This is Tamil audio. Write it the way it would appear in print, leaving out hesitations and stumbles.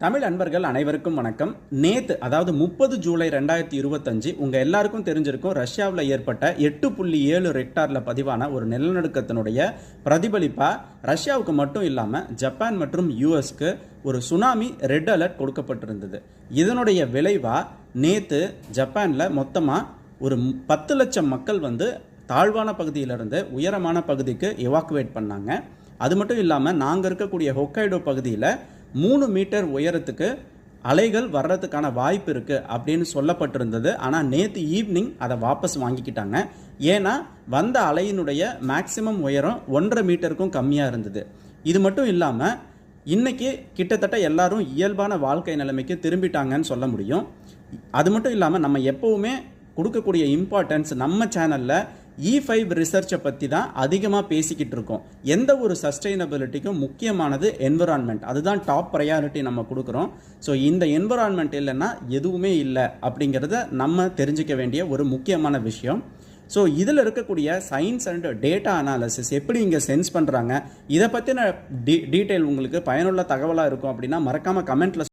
தமிழ் அன்பர்கள் அனைவருக்கும் வணக்கம். நேத்து அதாவது 30 ஜூலை 2025 உங்க எல்லாருக்கும் தெரிஞ்சிருக்கும், ரஷ்யாவில் ஏற்பட்ட 8.7 ரெக்டார்ல பதிவான ஒரு நிலநடுக்கத்தினுடைய பிரதிபலிப்பா ரஷ்யாவுக்கு மட்டும் இல்லாம ஜப்பான் மற்றும் யூஎஸ்க்கு ஒரு சுனாமி ரெட் அலர்ட் கொடுக்கப்பட்டிருந்தது. இதனுடைய விளைவா நேத்து ஜப்பான்ல மொத்தமா ஒரு 10 லட்சம் மக்கள் தாழ்வான பகுதியிலிருந்து உயரமான பகுதிக்கு எவாக்குவேட் பண்ணாங்க. அது மட்டும் இல்லாமல் நாங்கள் இருக்கக்கூடிய ஹொக்கைடோ பகுதியில் 3 மீட்டர் உயரத்துக்கு அலைகள் வர்றதுக்கான வாய்ப்பு இருக்குது அப்படின்னு சொல்லப்பட்டிருந்தது. ஆனால் நேற்று ஈவினிங் அதை வாபஸ் வாங்கிக்கிட்டாங்க. ஏன்னா வந்த அலையினுடைய மேக்சிமம் உயரம் 1.5 மீட்டருக்கும் கம்மியாக இருந்தது. இது மட்டும் இல்லாமல் இன்னைக்கு கிட்டத்தட்ட எல்லாரும் இயல்பான வாழ்க்கை நிலைமைக்கு திரும்பிட்டாங்கன்னு சொல்ல முடியும். அது மட்டும் இல்லாமல் நம்ம எப்போவுமே கொடுக்கக்கூடிய இம்பார்ட்டன்ஸ் நம்ம சேனலில் E5 ரிசர்ச்சை பற்றி தான் அதிகமாக பேசிக்கிட்டு இருக்கோம். எந்த ஒரு சஸ்டைனபிலிட்டிக்கும் முக்கியமானது என்விரான்மெண்ட், அதுதான் டாப் ப்ரையாரிட்டி நம்ம கொடுக்குறோம். ஸோ இந்த என்விரான்மெண்ட் இல்லைன்னா எதுவுமே இல்லை அப்படிங்கிறத நம்ம தெரிஞ்சிக்க வேண்டிய ஒரு முக்கியமான விஷயம். ஸோ இதில் இருக்கக்கூடிய சயின்ஸ் அண்ட் டேட்டா அனாலிசிஸ் எப்படி இங்கே சென்ஸ் பண்ணுறாங்க, இதை பற்றின டீட்டெயில் உங்களுக்கு பயனுள்ள தகவலாக இருக்கும் அப்படின்னா மறக்காமல் கமெண்ட்டில்